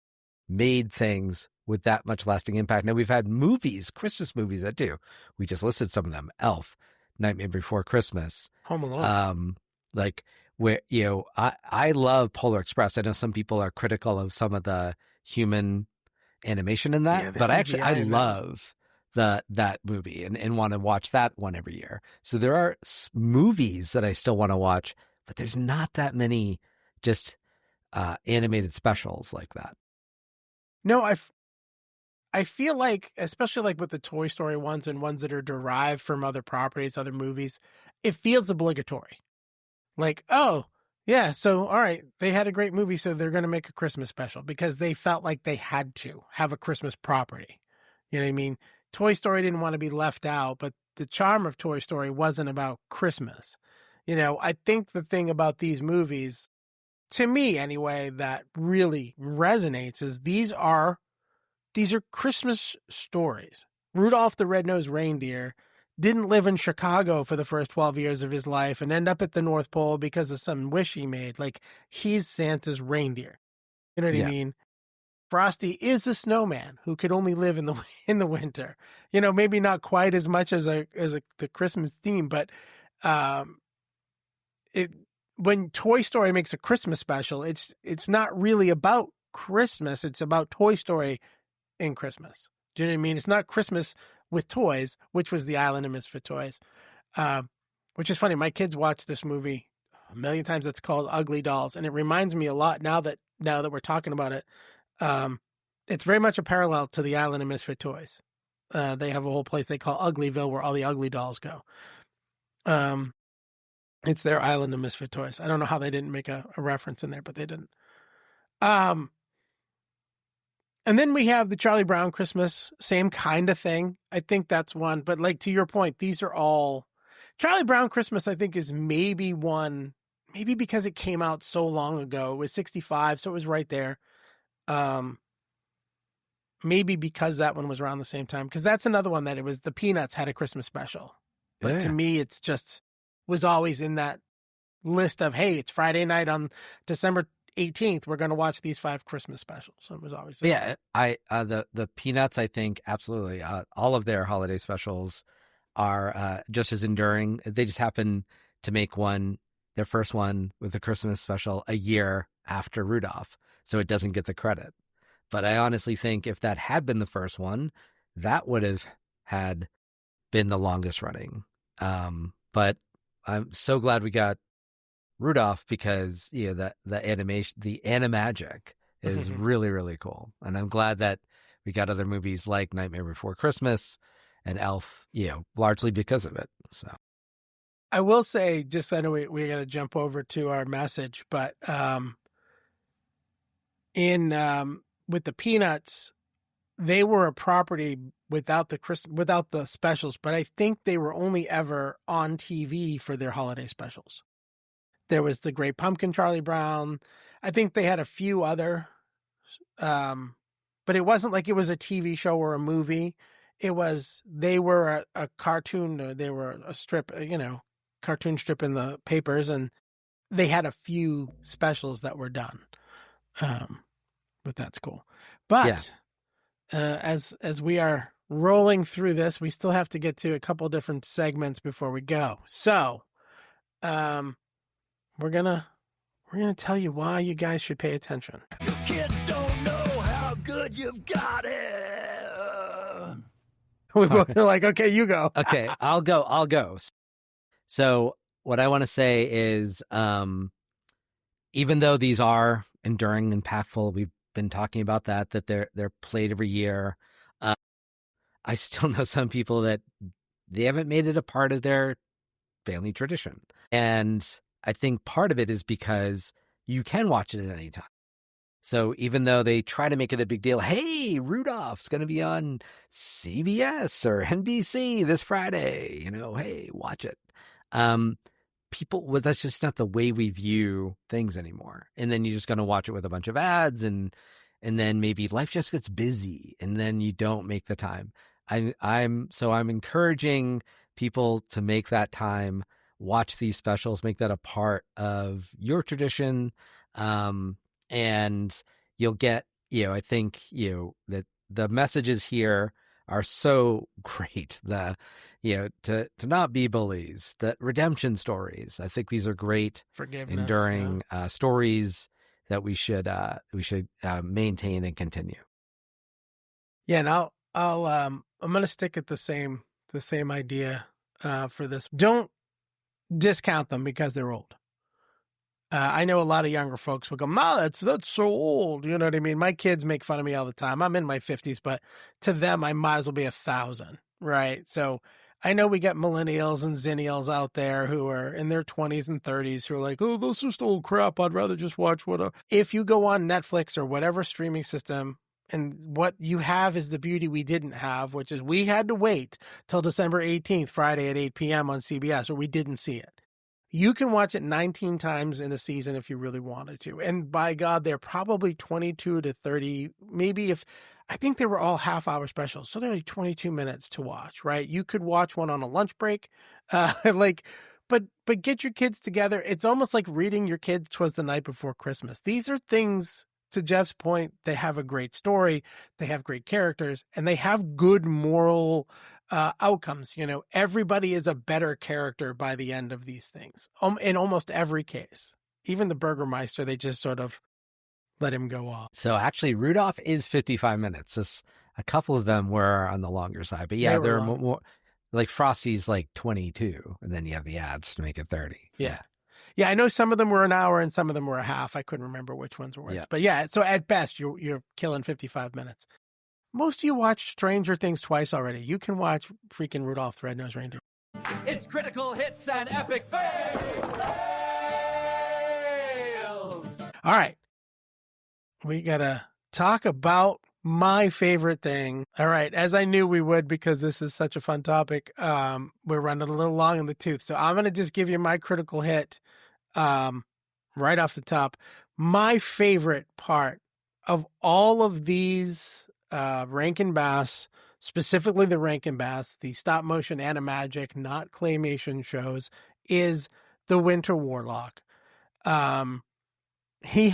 Speaker 3: made things with that much lasting impact? Now we've had movies, Christmas movies that do. We just listed some of them. Elf, Nightmare Before Christmas.
Speaker 1: Home Alone.
Speaker 3: Like where, you know, I love Polar Express. I know some people are critical of some of the human animation in that, but I love that movie and want to watch that one every year. So there are movies that I still want to watch, but there's not that many just animated specials like that.
Speaker 1: No, I feel like, especially like with the Toy Story ones and ones that are derived from other properties, other movies, it feels obligatory. Like, oh, yeah, so, all right, they had a great movie, so they're going to make a Christmas special because they felt like they had to have a Christmas property. You know what I mean? Toy Story didn't want to be left out, but the charm of Toy Story wasn't about Christmas. You know, I think the thing about these movies, to me anyway, that really resonates is these are Christmas stories. Rudolph the Red-Nosed Reindeer didn't live in Chicago for the first 12 years of his life and end up at the North Pole because of some wish he made. Like, he's Santa's reindeer. You know what I mean? Frosty is a snowman who could only live in the winter. You know, maybe not quite as much as the Christmas theme, but when Toy Story makes a Christmas special, it's not really about Christmas. It's about Toy Story in Christmas. Do you know what I mean? It's not Christmas with toys, which was the Island of Misfit Toys, which is funny. My kids watch this movie a million times. It's called Ugly Dolls, and it reminds me a lot now that we're talking about it. It's very much a parallel to the Island of Misfit Toys. They have a whole place they call Uglyville where all the ugly dolls go. It's their Island of Misfit Toys. I don't know how they didn't make a reference in there, but they didn't. And then we have the Charlie Brown Christmas, same kind of thing. I think that's one. But like, to your point, these are all Charlie Brown Christmas, I think, is maybe one, maybe because it came out so long ago. It was 65, so it was right there. Maybe because that one was around the same time, because that's another one that it was the Peanuts had a Christmas special. But to me, it's just was always in that list of, hey, it's Friday night on December 18th. We're going to watch these 5 Christmas specials. So it was always there.
Speaker 3: Yeah. The Peanuts, I think, absolutely. All of their holiday specials are just as enduring. They just happen to make their first one with the Christmas special a year after Rudolph, so it doesn't get the credit. But I honestly think if that had been the first one, that would have had been the longest running. But I'm so glad we got Rudolph because the animation, the Animagic is really, really cool. And I'm glad that we got other movies like Nightmare Before Christmas and Elf, largely because of it. So
Speaker 1: I will say, just I know we got to jump over to our message, but with the Peanuts, they were a property without the specials, but I think they were only ever on TV for their holiday specials. There was the Great Pumpkin, Charlie Brown. I think they had a few other, but it wasn't like it was a TV show or a movie. They were a cartoon. They were a strip, cartoon strip in the papers, and they had a few specials that were done. But that's cool. But as we are rolling through this, we still have to get to a couple different segments before we go. So, we're gonna tell you why you guys should pay attention.
Speaker 4: Your kids don't know how good you've got it.
Speaker 1: We both are like, okay, you go.
Speaker 3: Okay, I'll go. So what I want to say is, even though these are enduring and impactful, we've been talking about that they're played every year. I still know some people that they haven't made it a part of their family tradition. And I think part of it is because you can watch it at any time. So even though they try to make it a big deal, hey, Rudolph's going to be on CBS or NBC this Friday, hey, watch it. That's just not the way we view things anymore. And then you're just going to watch it with a bunch of ads and and then maybe life just gets busy, and then you don't make the time. I'm encouraging people to make that time, watch these specials, make that a part of your tradition, and you'll get, I think, that the messages here are so great. To not be bullies, the redemption stories. I think these are great,
Speaker 1: Forgiveness,
Speaker 3: enduring stories that we should maintain and continue.
Speaker 1: Yeah, and I'm going to stick at the same idea for this. Don't discount them because they're old. I know a lot of younger folks will go, "Ma, that's so old." You know what I mean? My kids make fun of me all the time. I'm in my 50s, but to them, I might as well be 1,000, right? So I know we got millennials and zennials out there who are in their 20s and 30s who are like, "Oh, this is just old crap. I'd rather just watch whatever." If you go on Netflix or whatever streaming system, and what you have is the beauty we didn't have, which is we had to wait till December 18th, Friday at 8 p.m. on CBS, or we didn't see it. You can watch it 19 times in a season if you really wanted to. And by God, they're probably 22 to 30, maybe I think they were all half-hour specials. So they're like 22 minutes to watch, right? You could watch one on a lunch break. But get your kids together. It's almost like reading your kids 'Twas the Night Before Christmas. These are things, to Jeff's point, they have a great story, they have great characters, and they have good moral outcomes. Everybody is a better character by the end of these things, in almost every case. Even the Burgermeister, they just sort of let him go off.
Speaker 3: So actually, Rudolph is 55 minutes. Just a couple of them were on the longer side, but yeah, they're more like Frosty's like 22, and then you have the ads to make it 30.
Speaker 1: Yeah. Yeah, I know some of them were an hour and some of them were a half. I couldn't remember which ones were which. Yeah. But yeah, so at best, you're killing 55 minutes. Most of you watched Stranger Things twice already. You can watch freaking Rudolph the Red-Nosed Reindeer.
Speaker 2: It's critical hits and epic fails.
Speaker 1: All right. We got to talk about my favorite thing. All right. As I knew we would, because this is such a fun topic, we're running a little long in the tooth. So I'm going to just give you my critical hit right off the top. My favorite part of all of these Rankin Bass, specifically the Rankin Bass, the stop motion Animagic, not Claymation shows, is the Winter Warlock. He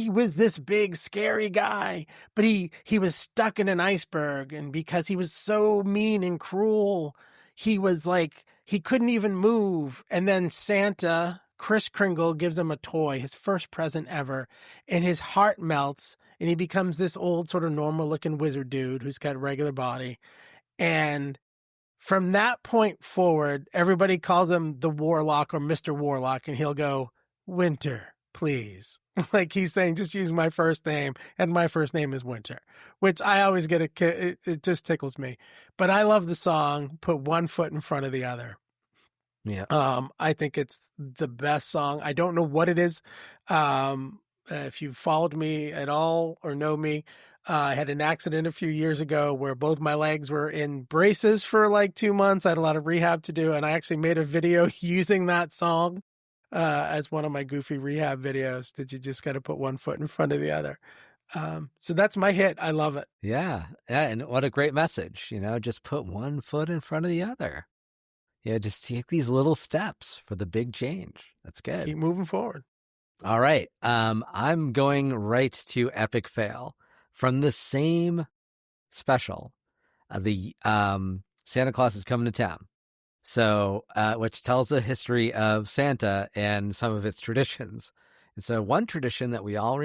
Speaker 1: was this big, scary guy, but he was stuck in an iceberg. And because he was so mean and cruel, he was like, he couldn't even move. And then Santa, Kris Kringle, gives him a toy, his first present ever, and his heart melts. And he becomes this old sort of normal looking wizard dude who's got a regular body. And from that point forward, everybody calls him the Warlock or Mr. Warlock. And he'll go, "Winter, please." Like he's saying, just use my first name. And my first name is Winter, which I always get it just tickles me. But I love the song, Put One Foot in Front of the Other.
Speaker 3: Yeah.
Speaker 1: I think it's the best song. I don't know what it is. If you've followed me at all or know me, I had an accident a few years ago where both my legs were in braces for like 2 months. I had a lot of rehab to do, and I actually made a video using that song as one of my goofy rehab videos, that you just got to put one foot in front of the other. So that's my hit. I love it.
Speaker 3: Yeah. And what a great message, just put one foot in front of the other. Yeah, just take these little steps for the big change. That's good.
Speaker 1: Keep moving forward.
Speaker 3: All right. I'm going right to epic fail from the same special. The Santa Claus Is Comin to Town. So, which tells the history of Santa and some of its traditions. And so one tradition that we all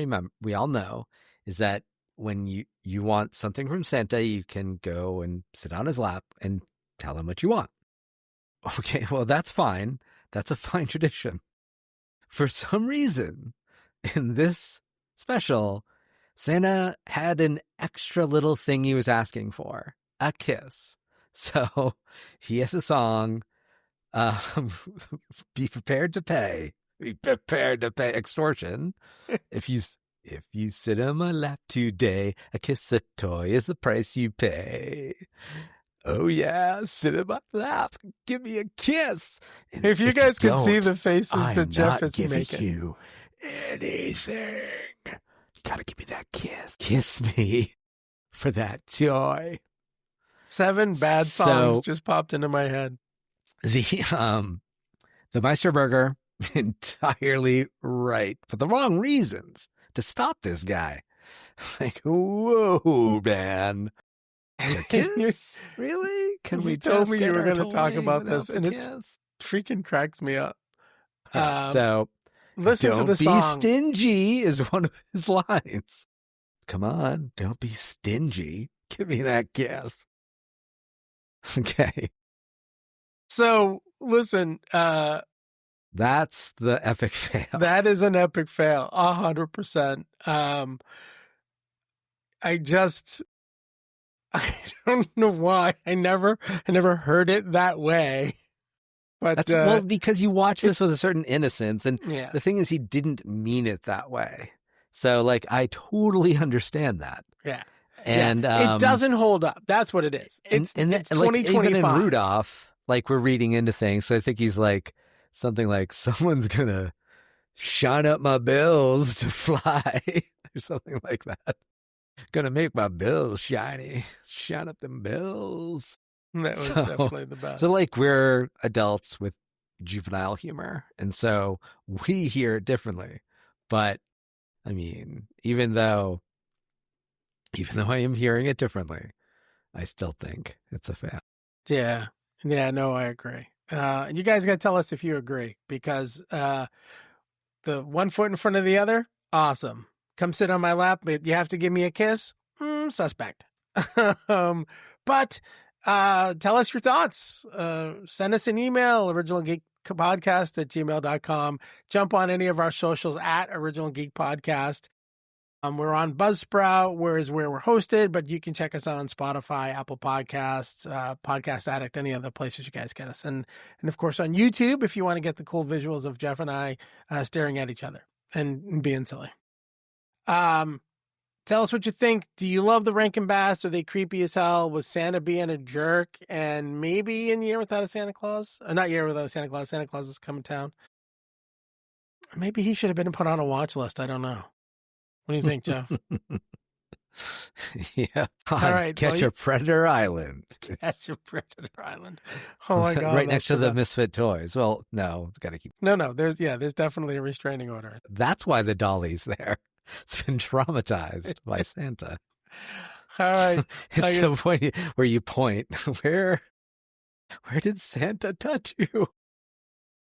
Speaker 3: know is that when you want something from Santa, you can go and sit on his lap and tell him what you want. Okay, well, that's fine. That's a fine tradition. For some reason, in this special, Santa had an extra little thing he was asking for, a kiss. So he has a song, be prepared to pay extortion. If you sit on my lap today, a kiss, a toy is the price you pay. Oh yeah, sit in my lap, give me a kiss. And
Speaker 1: if you guys could see the faces that Jeff is
Speaker 3: giving
Speaker 1: making,
Speaker 3: you anything. gotta give me that kiss. Kiss me for that joy.
Speaker 1: 7 bad songs just popped into my head.
Speaker 3: The Meisterburger, entirely right, for the wrong reasons, to stop this guy. Like, whoa, man. A kiss? Really? Can we
Speaker 1: told
Speaker 3: just
Speaker 1: me
Speaker 3: get
Speaker 1: you were
Speaker 3: our
Speaker 1: going to talk
Speaker 3: toy
Speaker 1: about
Speaker 3: without
Speaker 1: this,
Speaker 3: the
Speaker 1: and it
Speaker 3: kiss?
Speaker 1: freaking cracks me up.
Speaker 3: So,
Speaker 1: Listen
Speaker 3: don't
Speaker 1: to the
Speaker 3: be
Speaker 1: song.
Speaker 3: stingy is one of his lines. Come on, don't be stingy. Give me that kiss. Okay.
Speaker 1: So, listen,
Speaker 3: That's the epic fail.
Speaker 1: that is an epic fail, 100%. I don't know why. I never heard it that way. But
Speaker 3: That's well, because you watch this with a certain innocence, and
Speaker 1: yeah,
Speaker 3: the thing is, he didn't mean it that way. So, like, I totally understand that.
Speaker 1: yeah.
Speaker 3: And
Speaker 1: it doesn't hold up. That's what it is. It's
Speaker 3: like,
Speaker 1: 2025.
Speaker 3: even in Rudolph, like, we're reading into things. So I think he's like something like, someone's gonna shine up my bills to fly, or something like that. Gonna make my bills shiny, shine up them bills.
Speaker 1: That was definitely the best.
Speaker 3: So, like, we're adults with juvenile humor, and so we hear it differently. But I mean, even though I am hearing it differently, I still think it's a fail.
Speaker 1: Yeah. No, I agree. You guys got to tell us if you agree, because the one foot in front of the other, awesome. Come sit on my lap, but you have to give me a kiss? Suspect. But tell us your thoughts. Send us an email, originalgeekpodcast@gmail.com. Jump on any of our socials at Original Geek Podcast. We're on Buzzsprout, where we're hosted, but you can check us out on Spotify, Apple Podcasts, Podcast Addict, any other places you guys get us. And of course on YouTube, if you want to get the cool visuals of Jeff and I staring at each other and being silly. Tell us what you think. Do you love the Rankin Bass? Are they creepy as hell? Was Santa being a jerk? And maybe in Year Without a Santa Claus? Not Year Without a Santa Claus. Santa Claus Is Comin town. Maybe he should have been put on a watch list. I don't know. What do you think, Joe?
Speaker 3: Yeah.
Speaker 1: All right.
Speaker 3: Catch a Predator Island.
Speaker 1: Catch a Predator Island. Oh my God.
Speaker 3: Right next to the misfit toys. Well, no, it's got to keep.
Speaker 1: No. There's definitely a restraining order.
Speaker 3: That's why the dolly's there. It's been traumatized by Santa.
Speaker 1: All right.
Speaker 3: It's the point where you point. Where did Santa touch you?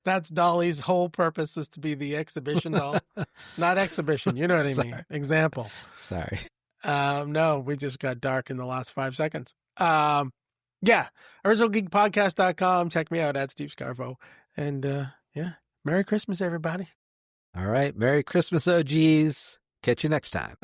Speaker 1: That's Dolly's whole purpose, was to be the exhibition doll. Not exhibition. You know what I mean? Example.
Speaker 3: Sorry.
Speaker 1: No, we just got dark in the last 5 seconds. Yeah. OriginalGeekPodcast.com. Check me out at Steve Scarvo. And yeah. Merry Christmas, everybody.
Speaker 3: All right. Merry Christmas, OGs. Catch you next time.